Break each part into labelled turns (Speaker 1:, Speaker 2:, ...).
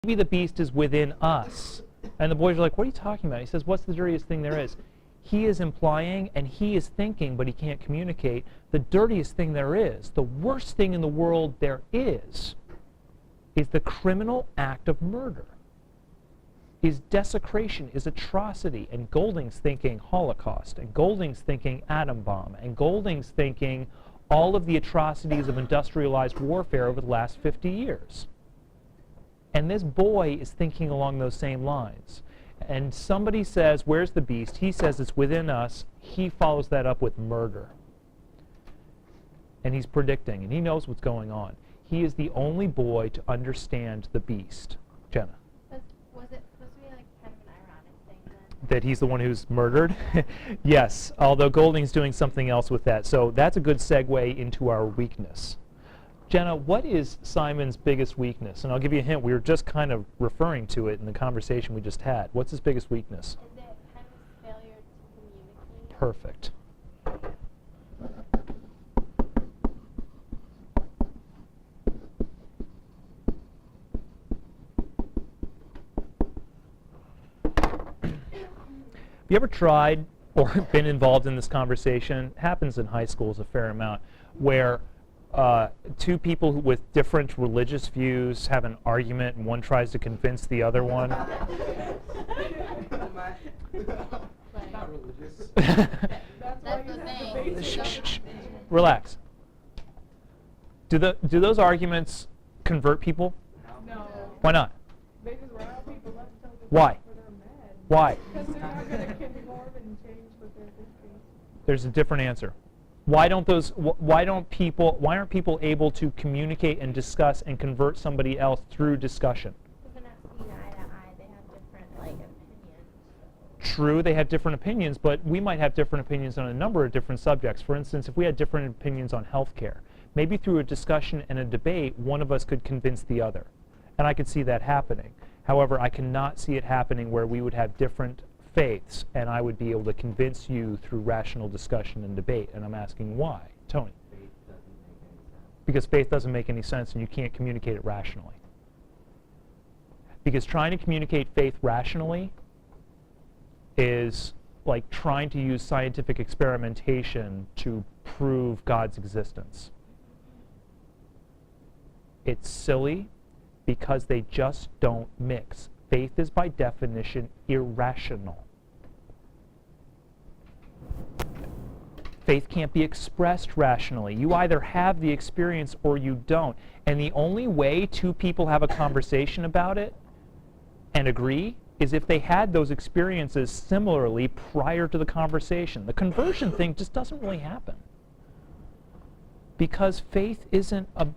Speaker 1: maybe the beast is within us. And the boys are like, what are you talking about? He says, what's the dirtiest thing there is? He is implying, and he is thinking, but he can't communicate, the dirtiest thing there is, the worst thing in the world there is the criminal act of murder. Is desecration, is atrocity. And Golding's thinking Holocaust, and Golding's thinking atom bomb, and Golding's thinking all of the atrocities of industrialized warfare over the last 50 years. And this boy is thinking along those same lines. And somebody says, where's the beast? He says it's within us. He follows that up with murder. And he's predicting, and he knows what's going on. He is the only boy to understand the beast. Jenna.
Speaker 2: Was it supposed to be like kind of an ironic thing then?
Speaker 1: That he's the one who's murdered? Yes, although Golding's doing something else with that. So that's a good segue into our weakness. Jenna, what is Simon's biggest weakness? And I'll give you a hint. We were just kind of referring to it in the conversation we just had. What's his biggest weakness?
Speaker 2: Is it kind of failure to communicate?
Speaker 1: Perfect. Have you ever tried or been involved in this conversation? It happens in high schools a fair amount, where two people with different religious views have an argument and one tries to convince the other one.
Speaker 3: Not religious.
Speaker 2: That's the thing.
Speaker 1: Shh. Relax. Do those arguments convert people?
Speaker 4: No.
Speaker 1: Why not?
Speaker 4: They just rile people up until the
Speaker 1: Why?
Speaker 4: point where they're mad.
Speaker 1: Why?
Speaker 4: Because they're not going to conform and change what they're thinking.
Speaker 1: There's a different answer. Why aren't people able to communicate and discuss and convert somebody else through discussion?
Speaker 2: Because they're not seeing eye to eye. They have different opinions.
Speaker 1: True, they have different opinions, but we might have different opinions on a number of different subjects. For instance, if we had different opinions on healthcare, maybe through a discussion and a debate, one of us could convince the other. And I could see that happening. However, I cannot see it happening where we would have different faiths and I would be able to convince you through rational discussion and debate. And I'm asking why. Tony?
Speaker 3: Faith doesn't make any sense.
Speaker 1: Because faith doesn't make any sense and you can't communicate it rationally. Because trying to communicate faith rationally is like trying to use scientific experimentation to prove God's existence. It's silly because they just don't mix. Faith is by definition irrational. Faith can't be expressed rationally. You either have the experience or you don't. And the only way two people have a conversation about it and agree is if they had those experiences similarly prior to the conversation. The conversion thing just doesn't really happen. Because faith isn't a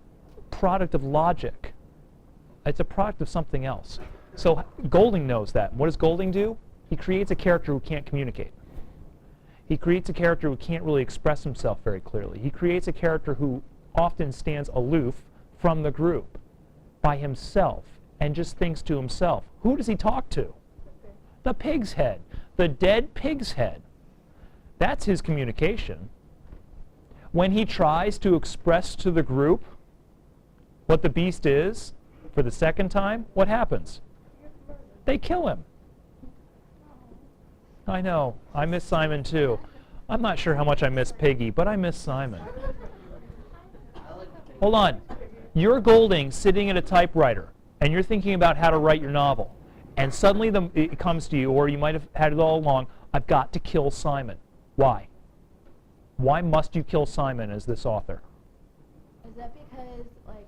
Speaker 1: product of logic. It's a product of something else. So Golding knows that. What does Golding do? He creates a character who can't communicate. He creates a character who can't really express himself very clearly. He creates a character who often stands aloof from the group by himself and just thinks to himself. Who does he talk to? The pig's head. The dead pig's head. That's his communication. When he tries to express to the group what the beast is for the second time, what happens? They kill him. I know. I miss Simon too. I'm not sure how much I miss Piggy, but I miss Simon. Hold on. You're Golding sitting at a typewriter, and you're thinking about how to write your novel. And suddenly it comes to you, or you might have had it all along, I've got to kill Simon. Why? Why must you kill Simon as this author?
Speaker 2: Is that because, like,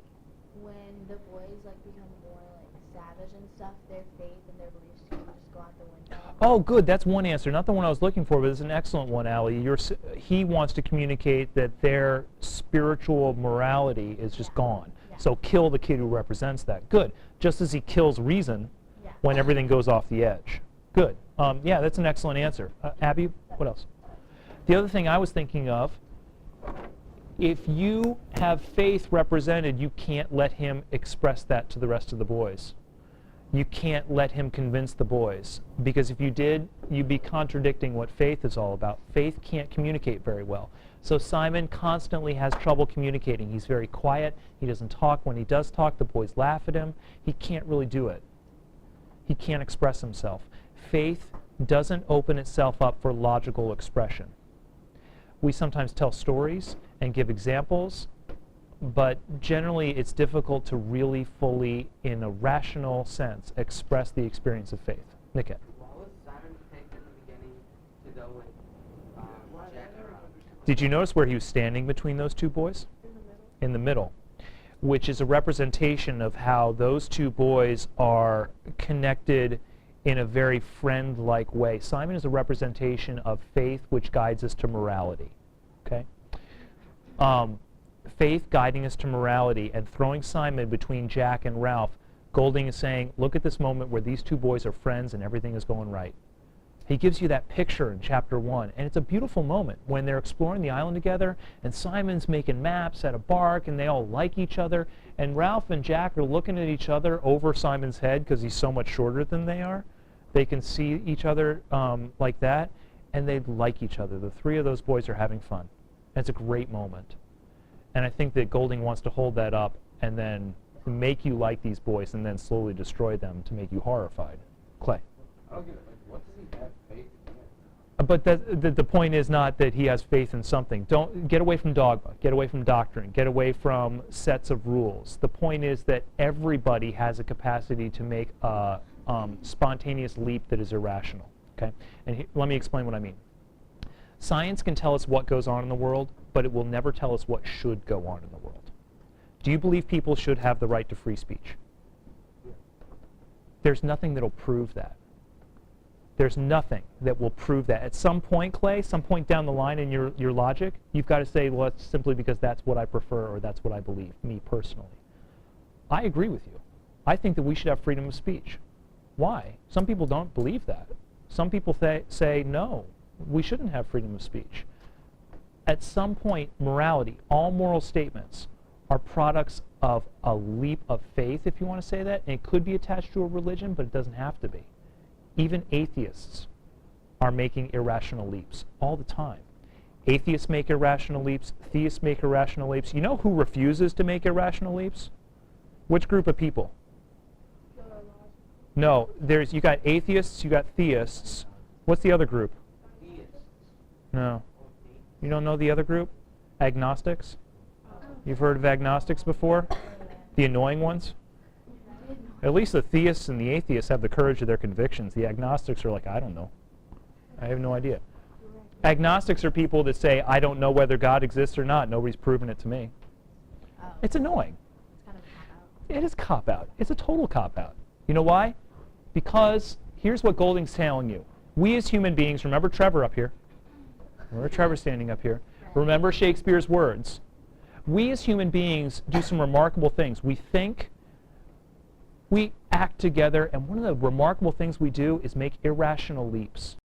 Speaker 2: when the boys, like, become more, like, savage and stuff, their faith and their beliefs can just go out the window?
Speaker 1: Oh, good. That's one answer. Not the one I was looking for, but it's an excellent one, Allie. He wants to communicate that their spiritual morality is just gone.
Speaker 2: Yeah.
Speaker 1: So kill the kid who represents that. Good. Just as he kills reason when everything goes off the edge. Good. Yeah, that's an excellent answer. Abby, what else? The other thing I was thinking of, if you have faith represented, you can't let him express that to the rest of the boys. You can't let him convince the boys, because if you did, you'd be contradicting what faith is all about. Faith can't communicate very well. So Simon constantly has trouble communicating. He's very quiet. He doesn't talk. When he does talk, the boys laugh at him. He can't really do it. He can't express himself. Faith doesn't open itself up for logical expression. We sometimes tell stories and give examples, but generally it's difficult to really fully, in a rational sense, express the experience of faith. Niket.
Speaker 3: Why was Simon picked in the beginning to go with Jack and Ralph?
Speaker 1: Did you notice where he was standing between those two boys?
Speaker 4: In the middle.
Speaker 1: In the middle, which is a representation of how those two boys are connected in a very friend-like way. Simon is a representation of faith which guides us to morality. Okay? Faith guiding us to morality, and throwing Simon between Jack and Ralph, Golding is saying, look at this moment where these two boys are friends and everything is going right. He gives you that picture in chapter 1, and it's a beautiful moment when they're exploring the island together, and Simon's making maps out of bark, and they all like each other, and Ralph and Jack are looking at each other over Simon's head because he's so much shorter than they are. They can see each other like that, and they like each other. The three of those boys are having fun. And it's a great moment. And I think that Golding wants to hold that up and then make you like these boys and then slowly destroy them to make you horrified. Clay.
Speaker 5: I don't get it. Like, what does he have faith in?
Speaker 1: But the point is not that he has faith in something. Don't get away from dogma. Get away from doctrine. Get away from sets of rules. The point is that everybody has a capacity to make a spontaneous leap that is irrational. Okay? And let me explain what I mean. Science can tell us what goes on in the world, but it will never tell us what should go on in the world. Do you believe people should have the right to free speech? There's nothing that'll prove that. There's nothing that will prove that. At some point, Clay, some point down the line in your logic, you've got to say, well, it's simply because that's what I prefer or that's what I believe, me personally. I agree with you. I think that we should have freedom of speech. Why? Some people don't believe that. Some people say, no, we shouldn't have freedom of speech. At some point, morality, all moral statements, are products of a leap of faith, if you want to say that, and it could be attached to a religion, but it doesn't have to be. Even atheists are making irrational leaps all the time. Atheists make irrational leaps. Theists make irrational leaps. You know who refuses to make irrational leaps? Which group of people? No, you got atheists, you got theists. What's the other group? No. You don't know the other group? Agnostics? You've heard of agnostics before? The annoying ones? At least the theists and the atheists have the courage of their convictions. The agnostics are like, I don't know. I have no idea. Agnostics are people that say, I don't know whether God exists or not. Nobody's proven it to me.
Speaker 2: Oh.
Speaker 1: It's annoying.
Speaker 2: It's kind of a cop-out.
Speaker 1: It is cop-out. It's a total cop-out. You know why? Because here's what Golding's telling you. We as human beings, remember Trevor up here. Remember Trevor standing up here. Remember Shakespeare's words. We as human beings do some remarkable things. We think, we act together, and one of the remarkable things we do is make irrational leaps.